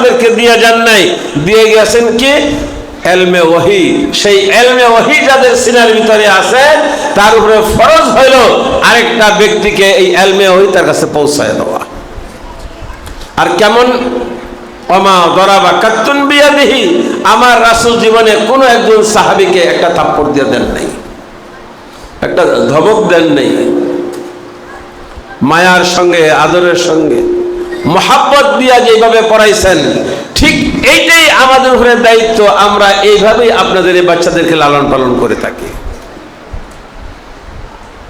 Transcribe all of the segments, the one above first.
আমাদেরকে দিয়ে যান নাই, দিয়ে গেছেন কি ইলমে ওহী। সেই ইলমে ওহী যাদের সিনার ভিতরে আছে তার উপরে ফরজ হইল আরেকটা ব্যক্তিকে এই ইলমে ওহী তার কাছে পৌঁছায় দেওয়া। আর কেমন? ওমা দরাবা কাত্তুন বিয়াদিহি, আমার রাসূল জীবনে কোনো একজন সাহাবীকে একটা থাপ্পড় দিয়ে দেন নাই, একটা ধমক দেন নাই। মায়ার সঙ্গে আদরের সঙ্গে মহাব্বত দিয়া যেভাবে পড়াইছেন, ঠিক এইটাই আমাদের উপরে দায়িত্ব। আমরা এইভাবেই আপনাদের এই বাচ্চাদেরকে লালন পালন করে থাকি।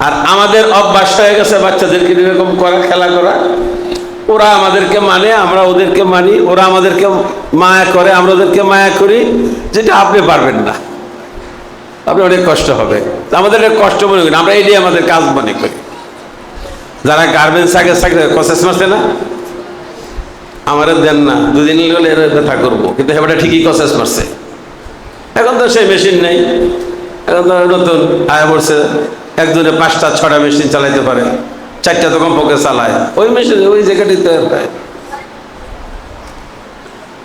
আর আমাদের অভ্যাস হয়ে গেছে বাচ্চাদেরকে এরকম করা, খেলা করা। ওরা আমাদেরকে মানে, আমরা ওদেরকে মানি। ওরা আমাদেরকে মায়া করে, আমরা ওদেরকে মায়া করি। যেটা আপনি পারবেন না, আপনার অনেক কষ্ট হবে। আমাদের কষ্ট মনে করি, আমরা এটাই আমাদের কাজ মনে করি। যারা গার্মেন্টস আগে কসেস মারছে না, আমাদের দেন না, দুদিন গেলে এর ব্যথা করবো, কিন্তু হেবাটা ঠিকই কসেস মারছে। এখন তো সেই মেশিন নেই, এখন তো নতুন আয় পড়ছে, একজনে 5টা 6টা মেশিন চালাইতে পারে, 4টা তো কমপক্ষে চালায়। ওই মেশিন ওই জায়গাটিতে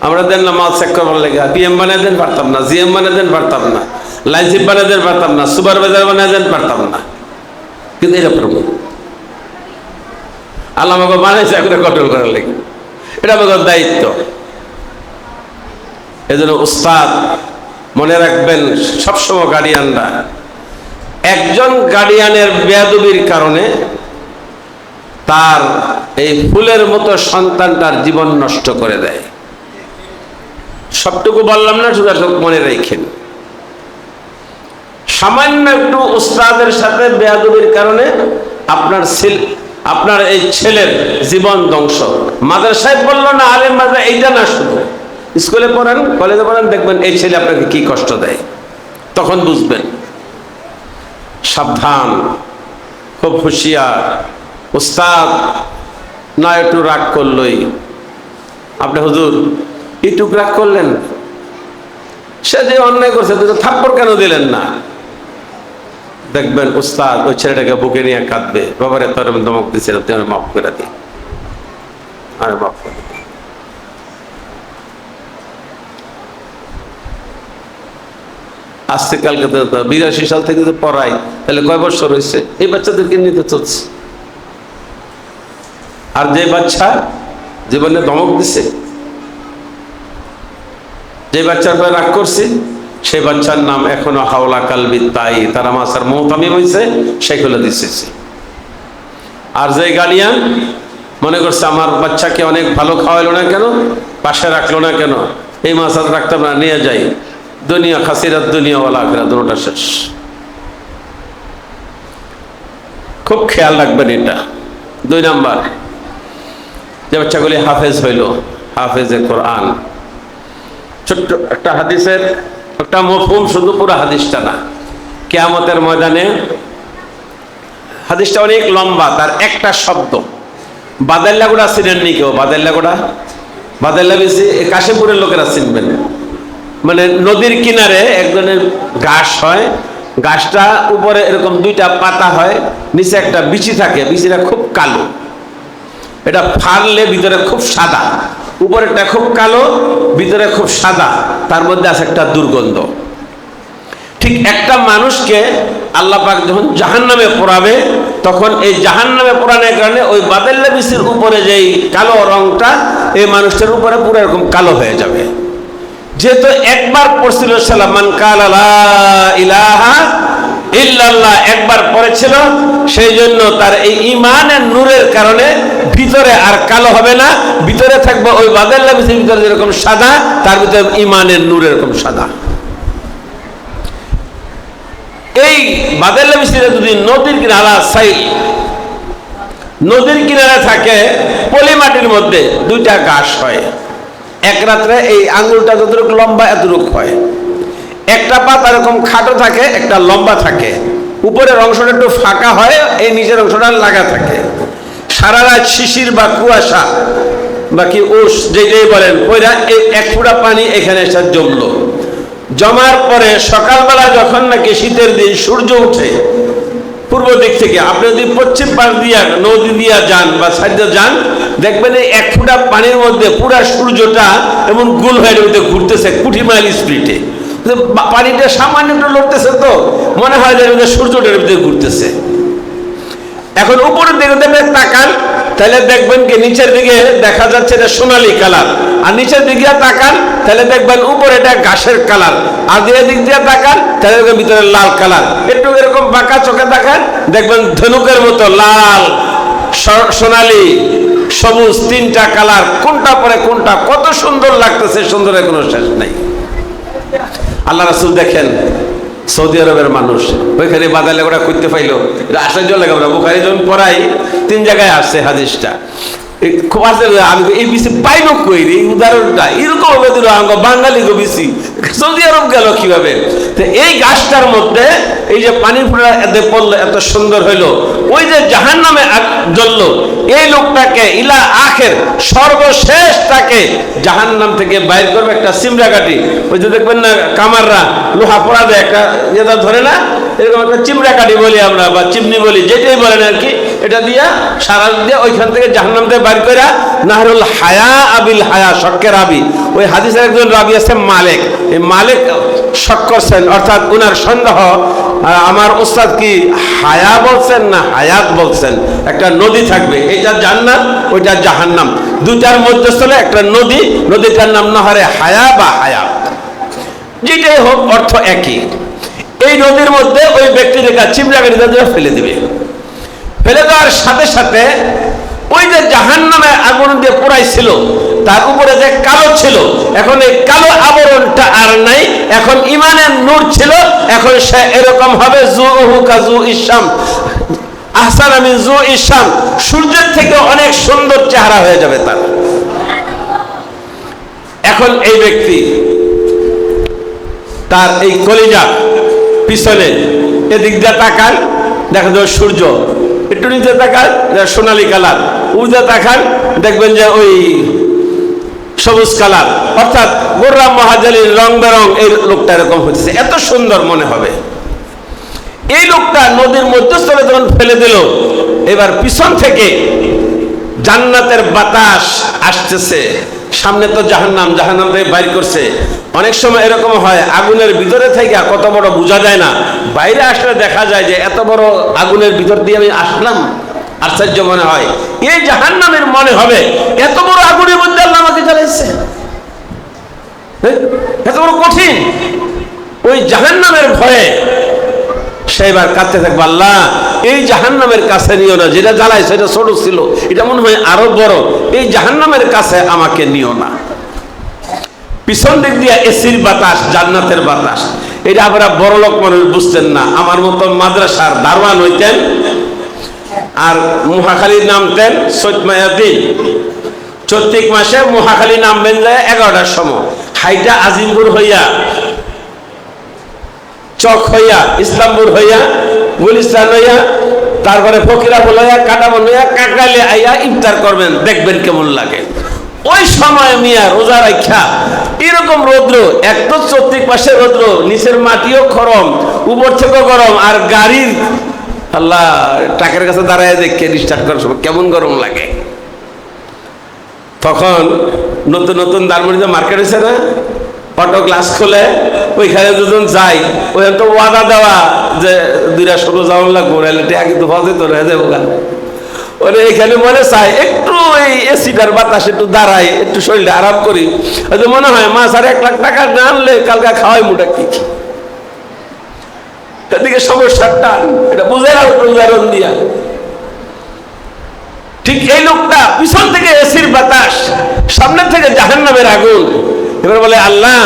আমরা দেন না মাল চেক করবার লেগে, পিএম বানিয়ে দেন পারতাম না, জিএম বানিয়ে দেন পারতাম না, লাইনশিপ বানিয়ে দেন পারতাম না, সুপারভাইজার বানিয়ে দেন পারতাম না, কিন্তু এটা পারবো। আল্লাহ আমাকে বানাইছে এখন কন্ট্রোল করার লেগে, এটা আমাদের দায়িত্ব। এই জন্য উস্তাদ মনে রাখবেন, সবসময় গার্ডিয়ানরা, একজন গার্ডিয়ানের বেয়াদবির কারণে তার এই ফুলের মতো সন্তানটার জীবন নষ্ট করে দেয়। সবটুকু বললাম না, শুধু মনে রাখেন। সামান্য একটু উস্তাদের সাথে বেয়াদবির কারণে আপনার এই ছেলের জীবন ধ্বংস। মাদ্রাসায় বললো না, আলেম মাদ্রাসা এইটা না, শুধু স্কুলে পড়েন, কলেজে পড়েন, দেখবেন এই ছেলে আপনাকে কি কষ্ট দেয়, তখন বুঝবেন। সাবধান, খুব হুঁশিয়ার। উস্তাদ না একটু রাগ করলই, আপনি হুজুর একটু রাগ করলেন, সে যে অন্যায় করছে তো থাপ্পড় কেন দিলেন না? দেখবেন উস্তাদ ওই ছেলেটাকে বুকে নিয়ে কাঁদবে, বাবারে তোর ধমক দিয়েছিল, তুই মাফ করে দিই, আরে মাফ করে দিই। আজকে কালকে তো 82 সাল থেকে তো পড়াই, তাহলে কয় বছর হয়েছে? এই বাচ্চাদেরকে নিতে চলছে। আর যে বাচ্চা জীবনে ধমক দিছে, যে বাচ্চার পর রাগ করছে, সেই বাচ্চার নাম এখনো হাওলা কালবি তাই, তারা মাসার মোহতামিম হয়েছে, সেগুলো দিচ্ছে। আর যে গার্ডিয়ান মনে করছে আমার বাচ্চাকে অনেক ভালো খাওয়াইলো না কেন, পাশে রাখলো না কেন, এই মাসার রাখতাম না, নিয়ে যাই, দুনিয়া খাসিরাত দুনিয়া ওয়াল আখিরাত, দুটোটা শেষ। খুব খেয়াল রাখবেন এটা। 2 নাম্বার, যে বাচ্চাগুলি হাফেজ হইল, হাফেজে কোরআন। ছোট্ট একটা হাদিসের একটা মফহুম, শুধু পুরো হাদিসটা না। কিয়ামতের ময়দানে, হাদিসটা অনেক লম্বা, তার একটা শব্দ। বাদাল্লাগুড়া চিনেননি কেউ? বাদাল্লা বেশি কাশীপুরের লোকেরা চিনবেন। মানে নদীর কিনারে একজনের ঘাস হয়, ঘাসটা উপরে এরকম 2টা পাতা হয়, নিচে একটা বিচি থাকে, বিচিটা খুব কালো। এটা ফাড়লে ভিতরে খুব সাদা, উপরেরটা খুব কালো, ভিতরে খুব সাদা, তার মধ্যে আছে একটা দুর্গন্ধ। ঠিক একটা মানুষকে আল্লাহ পাক যখন জাহান্নামে পোড়াবে, তখন এই জাহান্নামে পোড়ানোর কারণে ওই বাদাল্লা বিচির উপরে যেই কালো রংটা, এই মানুষটার উপরে পুরো এরকম কালো হয়ে যাবে। যেহেতু একবার পড়ছিল সালামান কালা লা ইলাহা ইল্লাল্লাহ, একবার পড়েছিল, সেই জন্য তার এই ঈমানের নূরের কারণে ভিতরে আর কালো হবে না, ভিতরে থাকবে ওই বাদাল্লা বিচির ভিতরে যেরকম সাদা, তার ভিতরে ঈমানের নূর এরকম সাদা। এই বাদাল্লা বিচিটা যদি নদীর কিনারা সাইল, নদীর কিনারে থাকে, পলি মাটির মধ্যে 2টা ঘাস হয়, এক রাত্রে এই আঙ্গুলটা যতটুকু লম্বা এতটুকু হয়। একটা পাতা এরকম খাটো থাকে, একটা লম্বা থাকে, উপরের অংশটা একটু ফাঁকা হয়, এই নিচের অংশটা লাগা থাকে। সারা রাত শিশির বা কুয়াশা বা কি ওষ যেটাই বলেন, ওইটা এই 1 ফোঁটা পানি এখানে এসে জমলো। জমার পরে সকালবেলা যখন নাকি শীতের দিন সূর্য উঠে পূর্ব দিক থেকে, আপনি যদি পশ্চিম পাশ দিয়া নদী দিয়া যান বা সাইডে যান, দেখবেন এই 1 ফোঁটা পানির মধ্যে পুরা সূর্যটা এমন গোল হয়ে ঘুরতেছে 20 মাইল স্পিডে। পানিটা সামান্য একটু লড়তেছে, তো মনে হয় যে সূর্যটার ভিতরে ঘুরতেছে। এখন উপরের দিকে দেখবেন তাকান, তাহলে দেখবেন কি নিচের দিকে দেখা যাচ্ছে এটা সোনালী কালার, আর নিচের দিকে তাকান তাহলে দেখবেন উপরে এটা ঘাসের কালার, আর দিক দিয়ে তাকান তাহলে দেখবেন ভিতরে লাল কালার। একটু এরকম বাঁকা চোখে তাকান দেখবেন ধনুকের মতো লাল, সোনালী, সবুজ, তিনটা কালার, কোনটা পরে কোনটা কত সুন্দর লাগতেছে, সুন্দরের কোনো শেষ নাই। আল্লাহ রাসূল দেখেন সৌদি আরবের মানুষ ওইখানে বাদালে ওরা করতে পাইলো, এটা আশ্চর্য লাগে। আমরা বুখারী যখন পড়াই 3 জায়গায় আসছে হাদিসটা, খুব আশ্চর্য। আমি এই বেশি পাইলো কই রে উদাহরণটা, এরকম হবে দিল বাঙালি গো বেশি সৌদি আরব গেল কিভাবে? তো এই গাছটার মধ্যে এই যে পানির ফোঁটা এতে পড়লো এত সুন্দর হইলো, ওই যে জাহান্নামে জ্বললো এই লোকটাকে ইলা আখের সর্বশেষ তাকে জাহান্নাম থেকে বাইর করবে একটা সিমরা কাঠি। ওই যে দেখবেন না কামাররা লোহা পোড়া দেয় একটা যেটা ধরে না, এরকম একটা চিমড়া কাঠি বলি আমরা বা চিমনি বলি, যেটাই বলেন আর কি, এটা দিয়া সারা দিয়ে ওইখান থেকে জাহান্নাম থেকে বাইর করে নাহরুল হায়া আবিল হায়া, শক্কের আবি। ওই হাদিসের একজন রাবি আছে মালিক, এই মালিক শক করছেন, অর্থাৎ উনার সন্দেহ আমার উস্তাদ কি হায়া বলছেন না হায়াত বলছেন। একটা নদী থাকবে, এটা জান্নাত ওইটা জাহান্নাম, দুটার মধ্যস্থলে একটা নদী, নদীটার নাম নহরে হায়া বা হায়াত, যেটাই হোক অর্থ একই। এই নদীর মধ্যে ওই ব্যক্তির চিমড়া গাড়ি ফেলে দিবে, ফেলে দেওয়ার সাথে সাথে ওই যে জাহান্নামে আগুন দিয়ে পোড়াইছিল তার উপরে যে কালো ছিল, এখন এই কালো আবরণটা আর নাই, এখন ইমানের নূর ছিল। এখন সে এরকম হবে জুহু কাজু ইসাম আহসান মিন জু ইসাম, সূর্যের থেকে অনেক সুন্দর চেহারা হয়ে যাবে তার। এখন এই ব্যক্তি তার এই কলিজা পিছনে এদিক দিয়ে তাকান দেখা যাবে সূর্য, একটু নিচে তাকান সোনালী কালার, উজা তাকান দেখবেন যে ওই সবুজ কালার, অর্থাৎ গোর্রাম মহাজালির রং বেরং এই লোকটা এরকম হচ্ছে, এত সুন্দর মনে হবে। এই লোকটা নদীর মধ্যস্থলে যখন ফেলে দিল, এবার পিছন থেকে জান্নাতের বাতাস আসতেছে, সামনে তো জাহান্নাম, জাহান্নাম থেকে বাইর করছে। অনেক সময় এরকম হয় আগুনের ভিতরে থেকে কত বড় বোঝা যায় না, বাইরে আসলে দেখা যায় যে এত বড় আগুনের ভিতর দিয়ে আমি আসলাম, আশ্চর্য মনে হয়। এই জাহান্নামের মনে হবে এত বড় আগুনের মধ্যে আল্লাহ আমাকে জ্বালাইছে, এত বড় কঠিন। ওই জাহান্নামের ভয়ে সেবার কাঁদতে থাকবে, আল্লাহ এই জাহান্নামের কাছে নিও না, যেটা জ্বালাই সেটা ছোট ছিল, এটা মনে হয় আরো বড়, এই জাহান্নামের কাছে আমাকে নিও না। পিছন দিক দিয়ে এসির বাতাস, জান্নাতের বাতাস, এটা আপনারা বড় লোক মানুষ বুঝতেন না। আমার মতো মাদ্রাসার দারওয়ান হইতেন আর মহাখালী নামতেন চৈত মায়াদিন, চৈত্রিক মাসে মহাখালী নামবেন যায় 11টার সময়, হাইটা আজিমপুর হইয়া, চক হইয়া, ইসলামপুর হইয়া, গুলিস্তান হইয়া, তারপরে ফকিরাপুর হইয়া, কাটাবন হইয়া, কাকরাইলে আইয়া ইফতার করবেন, দেখবেন কেমন লাগে। ওই সময় মিয়া রোজা রাখা এরকম রৌদ্র, এক তো চৈত্রিক মাসের রৌদ্র, নিচের মাটিও গরম, উপর থেকেও গরম, আর গাড়ির আল্লাহ ট্রাকের কাছে দাঁড়ায় দেখে স্টার্ট করার সময় কেমন গরম লাগে। তখন নতুন নতুন দারমুড়িতে মার্কেট হয়েছে না, অটো ক্লাস খুলে ওইখানে দুজন যাই, ওইখানে তো ওয়াদা দেওয়া যে 2টা ষোলো যাওয়ান লাগবো, রেলিটি আগে তো ফজে তো রয়ে যাবো গান। ওরে এখানে মনে চাই একটু এই এসিটার বাতাস একটু দাঁড়াই, একটু শরীরটা আরাম করি, হয়তো মনে হয় মাছ আর 1 লাখ টাকা না আনলে কালকে খাওয়াই মোটা কি। এদিকে সমস্যার টান, এটা বুঝে না উদাহরণ দিয়া। ঠিক এই লোকটা পিছন থেকে এসির বাতাস, সামনে থেকে জাহান্নামের আগুন। এবার বলে আল্লাহ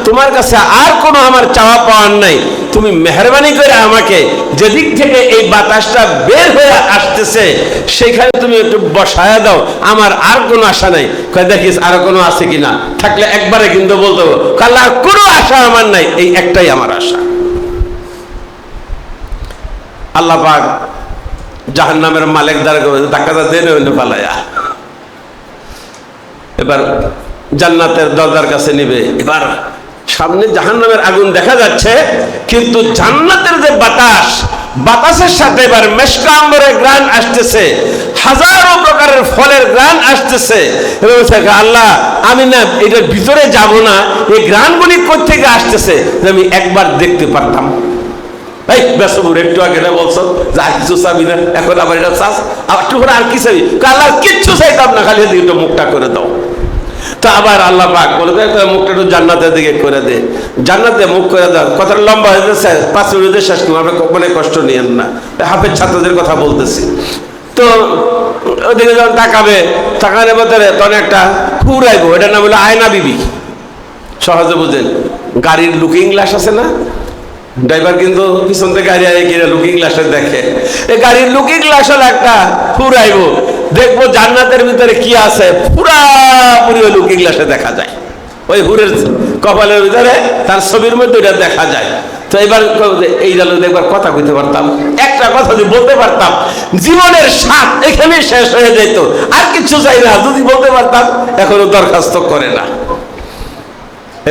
তোমার কাছে আর কোনো আমার চাওয়া পাওয়ার নাই, তুমি মেহরবানি করে আমাকে যেদিক থেকে এই বাতাসটা বের হয়ে আসতেছে সেখানে তুমি একটু বসায়া দাও, আমার আর কোনো আশা নাই। দেখিস আরো কোনো আছে কিনা, থাকলে একবারে কিন্তু বলতে হবে আল্লাহ কোনো আশা আমার নাই, এই একটাই আমার আশা। আল্লাহ পাক জাহান্নামের মালিক ধাক্কা দিয়ে পালায়া এবার জান্নাতের দরজার কাছে নিবে। এবার সামনে জাহান্নামের আগুন দেখা যাচ্ছে, কিন্তু জান্নাতের যে বাতাস, বাতাসের সাথে এবার মেশকা আম্বরের ঘ্রাণ আসতেছে, হাজারো প্রকারের ফলের ঘ্রাণ আসতেছে এবং আল্লাহ আমি না এটার ভিতরে যাব না, এই ঘ্রাণগুলি কোত্থেকে আসতেছে আমি একবার দেখতে পারতাম। এই বেসবুর একটু আগে না বলছো যে আর কিছু চাবি না, এখন আবার এটা চাস আর একটু করে আর কি চাবি, আল্লাহ কিচ্ছু চাইতাম না, খালি একটু মুখটা করে দাও। তো আবার আল্লাহ পাক বলে মুখটা একটু জান্নাতের দিকে করে দে, জান্নাতে মুখ করে দাও। কথাটা লম্বা হয়ে যাচ্ছে, 5 মিনিটের শেষ করবো, আমরা মনে কষ্ট নিয়েন না, হাফেজ ছাত্রদের কথা বলতেছি। তো ওদিকে যখন তাকাবে, তাকানোর ভেতরে তখন একটা হুর আইব, এটার নাম হলো আয়না বিবি। সহজে বুঝেন, গাড়ির লুকিং গ্লাস আছে না, ড্রাইভার কিন্তু পিছন থেকে গাড়ি আগে কিনে লুকিং গ্লাসে দেখে, এই গাড়ির লুকিং গ্লাস হলো একটা হুর আইব, দেখবো জান্নাতের ভিতরে কি আছে পুরাপুরি ওই লুকিং গ্লাসে দেখা যায়, ওই হুরের কপালের ভিতরে তার ছবির মধ্যে ওইটা দেখা যায়। তো এবার এই গেল একবার কথা কইতে পারতাম, একটা কথা যদি বলতে পারতাম, জীবনের স্বাদ এখানেই শেষ হয়ে যেত, আর কিছু চাই না যদি বলতে পারতাম। এখনো দরখাস্ত করে না।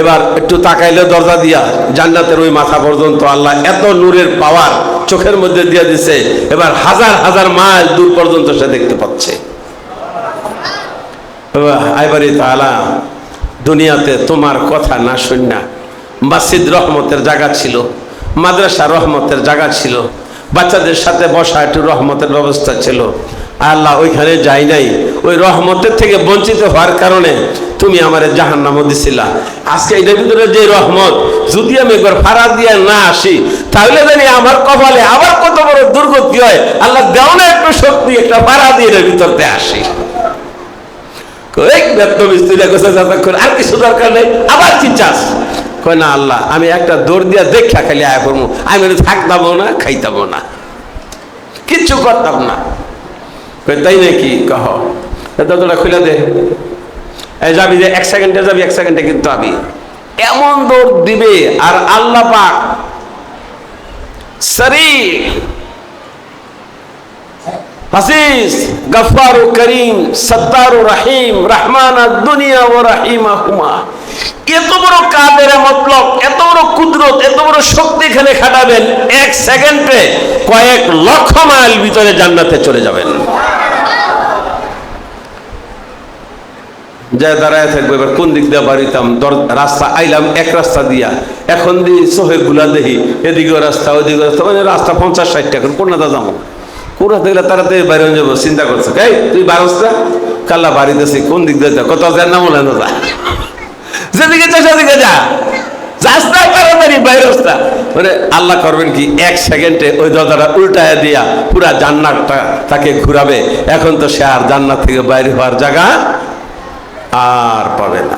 এবার একটু তাকাইলে দরজা দিয়া জান্নাতের ওই মাথা পর্যন্ত আল্লাহ এত নূরের পাওয়ার চোখের মধ্যে দিয়ে দিছে, এবার হাজার হাজার মাইল দূর পর্যন্ত সে দেখতে পাচ্ছে। আইবারি তাআলা দুনিয়াতে তোমার কথা না শুননা মসজিদ রহমতের জায়গা ছিল, মাদ্রাসা রহমতের জায়গা ছিল, বাচ্চাদের সাথে বসা একটু রহমতের ব্যবস্থা ছিল। আল্লাহ ওইখানে যাই নাই, ওই রহমতের থেকে বঞ্চিত হওয়ার কারণে তুমি আমারে জাহান্নামে দিছিলা। আজকে এটার ভিতরে যে রহমত, যদি আমি একবার ফাড়া দিয়ে না আসি তাহলে জানি আমার কপালে আবার কত বড় দুর্গতি হয়। আল্লাহ দেও না একটু শক্তি, একটা ফাড়া দিয়ে এর ভিতরতে আসি। আর কিছু দরকার নেই, আবার কি চাস? কয় না আল্লাহ আমি একটা দৌড় দিয়া দেখা খালি আয় করবো, আমি থাকতামও না, খাইতামও না, কিচ্ছু করতাম না। তাই নাকি? কহ দরজাটা খুলে দে, যাবি যে 1 সেকেন্ডে যাবি, 1 সেকেন্ডে কিন্তু আমি এমন দৌড় দিবে। আর আল্লাহ পাক সরি হাসিস গফফার করিম সত্তার রহিম রহমান দুনিয়া ও রহিমাহুমা, এত বড় কাদের মতলব, এত বড় কুদরত, এত বড় শক্তি এখানে খাটাবেন, 1 সেকেন্ডে কয়েক লক্ষ মাইল ভিতরে জান্নাতে চলে যাবেন। যায় দাঁড়ায় থাকবো, এবার কোন দিক দিয়ে বাড়িতাম, রাস্তা আইলাম এক রাস্তা দিয়া, এখন দিয়ে চোখে গুলা দেখি এদিকেও রাস্তা ওইদিকে রাস্তা, মানে রাস্তা 50-60 টাকা, কোন রাস্তা যাবো, কোন রাস্তা গেলে তাড়াতাড়ি বাইরে যাবো। চিন্তা করছে এই তুই বারোসটা কাল্লা বাড়িতেছি, কোন দিক দিয়ে যা, কত যার নাম হলো না, যা যেদিকে যা সেদিকে যা, যাস না তাড়াতাড়ি বাইরে রাস্তা। মানে আল্লাহ করবেন কি, 1 সেকেন্ডে ওই দরজাটা উল্টায় দিয়া পুরা জান্নাতটা তাকে ঘুরাবে। এখন তো সে আর জান্নাত থেকে বাইরে হওয়ার জায়গা আর পাবে না।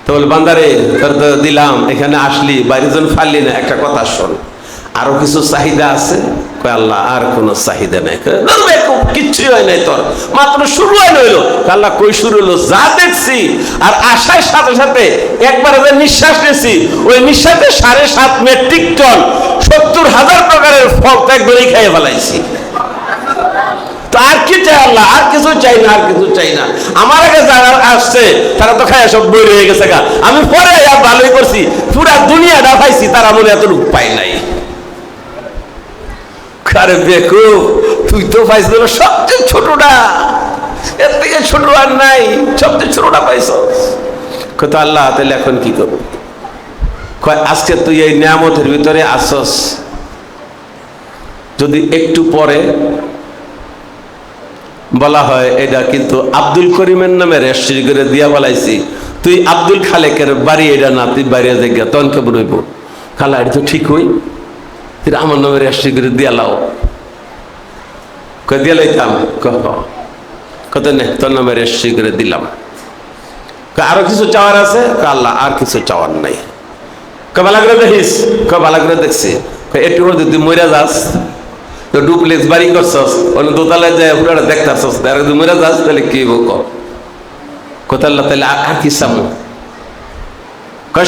তো বল বান্দারে তোর তো দিলাম, এখানে আসলি, বাইরে যখন ফাললি না, একটা কথা শোন, আরো কিছু চাহিদা আছে। কয় আল্লাহ আর কোনো চাহিদা নাই, কিচ্ছুই হয় নাই, তোর মাত্র শুরু হয় নইলো। আল্লাহ কই শুরু হলো, যা দেখছি আর আসার সাথে সাথে একবারে যে নিঃশ্বাস নিয়েছি, ওই নিঃশ্বাসে 7.5 মেট্রিক টন 70,000 প্রকারের ফল তো একবারেই খাইয়ে ফেলাইছি। আর কি চাই আল্লাহ? আর কিছু চাই না, আর কিছু চাই না। আমার আগে যারা আসছে তারা তো খায় সব বই রয়ে গেছে গা, আমি পরে আর ভালোই করছি, পুরা দুনিয়াটা পাইছি, তারা মনে এতটুকু পাই নাই। আরে বেকুব, তুই তো পাইছ সবচেয়ে ছোটটা, এর থেকে ছোট আর নাই, সবচেয়ে ছোটটা পাইছ। কত আল্লাহ তাহলে এখন কি করবো? কয় আজকে তুই এই নিয়ামতের ভিতরে আসস, যদি একটু পরে বলা হয় এটা কিন্তু আব্দুল করিমের নামে রেজিস্ট্রি করে দিয়া বলাইছি, তুই আব্দুল খালেকের বাড়ি এটা না, তুই বাইরে জায়গা, তখন কে বলব খালা এটা তো ঠিক হই, তুই আমার নামে রেজিস্ট্রি করে দিয়া লাও। দিয়ে লাইতাম, কত নে তোর নামে রেজিস্ট্রি করে দিলাম। আরো কিছু চাওয়ার আছে? আল্লাহ আর কিছু চাওয়ার নাই। ভালো করে দেখিস? ভালো করে দেখছি। একটু করে তুই মরে যাস, তো ডুপ্লেক্স বাড়ি করছস, অন্য দোতলায় যায় পুরোটা দেখতেছস, মরে যাস, তাহলে কি বক কোথায়? তাহলে আর কি সামু?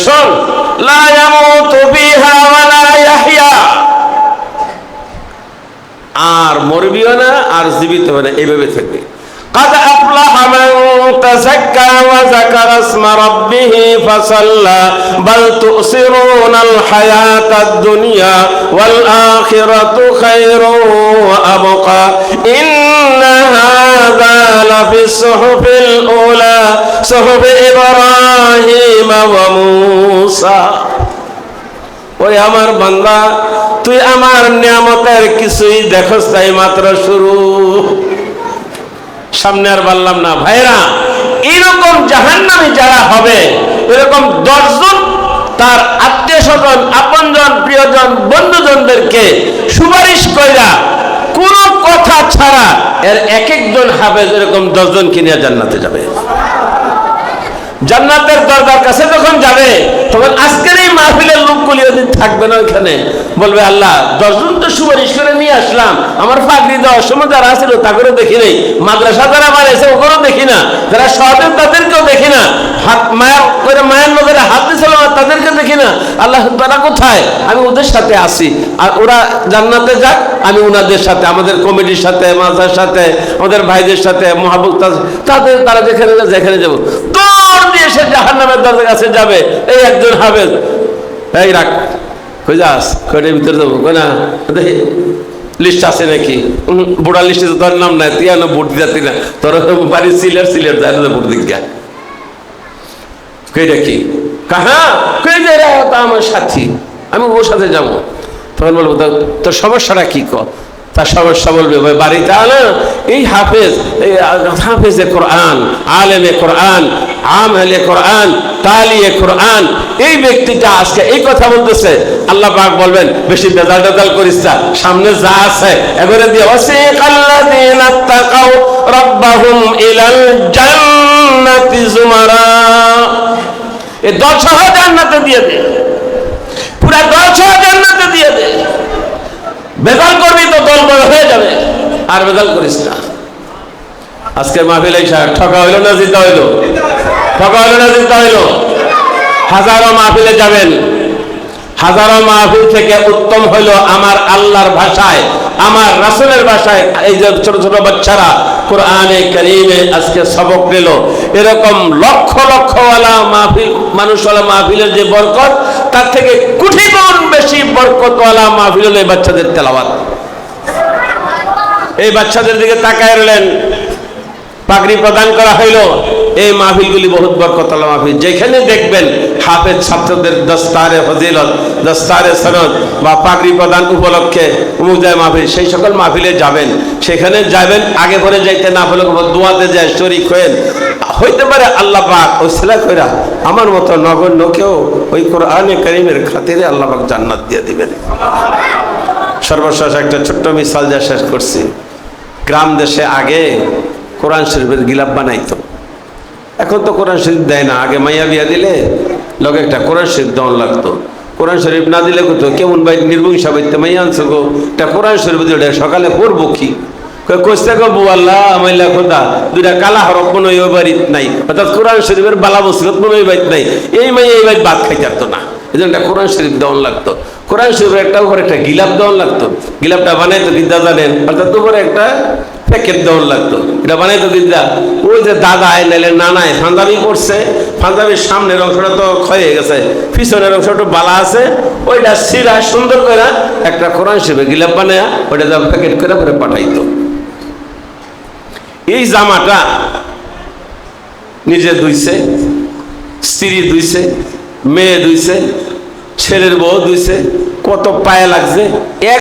শোন, লা ইয়ামুতু বিহা ওয়া লা ইয়াহইয়া, আর মরবিও না আর জীবিত হবে না, এইভাবে থাকবে। قد أفلح من تزكى وذكر اسم ربه فصلى بل تؤثرون الحياة الدنيا والآخرة خير وأبقى إن হাযা লাফিস সুহুফিল উলা সুহুফি ইব্রাহিম ওয়া মূসা। ওই আমার বান্দা, তুই আমার নিয়ামতের কিছুই দেখছ তাই মাত্র শুরু, সামনে আর বললাম না। ভাইরা, এরকম জাহান্নামী যারা হবে, এরকম 10 জন তার আত্মীয় স্বজন, আপনজন, প্রিয়জন, বন্ধুজনদেরকে সুপারিশ কইরা কোন কথা ছাড়া এর এক একজন হাফেজ এরকম 10 জন কিনে জান্নাতে যাবে। জান্নাতের দরজার কাছে যখন যাবে, তখন আজকের এই মাহফিলের লোকগুলি ওদিন থাকবে না, ওইখানে বলবে, আল্লাহ 10 জন তো সুপারিশ করে নিয়ে আসলাম, আমার ফাঁকরি দেওয়ার সময় যারা আসছিল তাদেরও দেখি নাই, মাদ্রাসা যারা বানিয়েছে ওগুলোও দেখি না, যারা সহদেব তাদেরকেও দেখি না, হাত মায়ের লোকেরা হাত দিয়েছিল তাদেরকে দেখি না। আল্লাহ তারা কোথায়? আমি ওদের সাথে আসি, আর ওরা জান্নাতে যাক, আমি ওনাদের সাথে, আমাদের কমিটির সাথে, মাদ্রাসার সাথে, আমাদের ভাইদের সাথে, মহাবুক তাদের, তারা যেখানে যেখানে যাবো দিয়ে সে জাহান্নামের দরজার কাছে যাবে। এই একজন হাফেজ, এই রাখ, কই যাস? কয়টার ভিতরে যাবো? কই না, দেখি লিস্ট আছে নাকি? বুড়া লিস্টে তো তোর নাম নাই, তুই না ভোট দিতে না, তোর বাড়ি সিলেট যায় না ভোট দিকা। কইটা কি? কাহা কই যে আমার সাথী, আমি ওর সাথে যাবো। তখন বলবো, তোর সমস্যাটা কি কর? তার সমস্যা বলবে, ভাই বাড়িতে আনা এই হাফেজ, এই হাফেজে কোরআন, আলেমে কোরআন, আমলে কোরআন, তালিয়ে কোরআন, এই ব্যক্তিটা আজকে এই কথা বলতেছে। আল্লাহ পাক বলবেন, বেশি বেজাল করিস না, সামনে যা আছে এবারে দিয়ে, ওয়াসিকাল্লাযীনা তাকাউ রাব্বাহুম ইলাল জান্নাতি যুমারা, এই 10 জান্নাতে দিয়ে দে, পুরা 10 জান্নাতে দিয়ে দে। বেজাল করবি তো দল বড় হয়ে যাবে, আর বেজাল করিস না। আজকে মাহফিলে ঠকা হইলো না জিতা হইলো? ঠকা হইলো না জিতা হইলো? হাজারো মাহফিলে যাবেন, হাজারো মাহফিল থেকে উত্তম হইলো আমার আল্লাহর ভাষায়, আমার রাসূলের ভাষায় এই যে ছোট ছোট বাচ্চারা কোরআনে কারীমে আজকে সবক নিল, এরকম লক্ষ লক্ষ ওয়ালা মাহফিল, মানুষওয়ালা মাহফিলের যে বরকত, তার থেকে কোটি গুণ বেশি বরকতওয়ালা মাহফিল হলো এই বাচ্চাদের তেলাওয়াত। এই বাচ্চাদের দিকে তাকায় রইলেন, পাগড়ি প্রদান করা হইল, এই মাহফিলগুলি বহুত বরকতওয়ালা মাহফিল। যেখানে দেখবেন হাফেজ ছাত্রদের দস্তারে ফজিলত, দস্তারে সনদ বা পাগড়ি প্রদান উপলক্ষে মুজায় মাহফিল, সেই সকল মাহফিলে যাবেন, সেখানে যাবেন, আগে পরে যাইতে না হলে দোয়াতে যায় শরীক হয়েন। হইতে পারে আল্লাহ পাক ওই ছেলে কইরা আমার মতো নগণ্য কেউ ওই কোরআনে কারীমের খাতিরে আল্লাহ পাক জান্নাত দিয়ে দিবেন। সর্বশেষ একটা ছোট্ট মিসাল যা শেষ করছি। গ্রাম দেশে আগে কোরআন শরীফের গিলাপ বানাইতো, এখন তো কোরআন শরীফ দেয় না। আগে মাইয়া বিয়া দিলে লগে একটা কোরআন শরীফ দেওয়ান লাগতো, কোরআন শরীফ না দিলে কত কেমন ভাই নির্বংশা বাইতে মাইয়া আনছো গো, একটা কোরআন শরীফ দিলে সকালে পড়বো কি? কইতে গো বউ আল্লাহ মাইলা খোদা, 2টা কালা হরফ মনে হয় ওই বাড়িতে নাই, অর্থাৎ কোরআন শরীফের বালা বসরত মনে হয় বাড়িতে নাই, এই মাইয়া এই বাড়ি ভাত খাইতে পারতো না, এই জন্য একটা কোরআন শরীফ দেওয়ান লাগতো। কোরআন শরীফের একটা উপরে একটা গিলাপ দেওয়ান লাগতো, গিলাপটা বানাইতো দিদা জানেন, অর্থাৎ উপরে একটা প্যাকেট দেওয়ান লাগতো, এটা বানাইতো দিদা। ওই যে দাদা নাইলে নানায় ফান্দাবি করছে, ফান্দাবির সামনের অংশটা তো ক্ষয় হয়ে গেছে, পিছনের অংশটা বালা আছে, ওইটা সিরা সুন্দর করে একটা কোরআন শরীফে গিলাপ বানায় ওইটা প্যাকেট করে পরে পাঠাইতো। এই জামাটা নিজে ধুইছে, স্ত্রী ধুইছে, মেয়ে ধুইছে, ছেলের বউ ধুইছে, কত পায়ে লাগছে।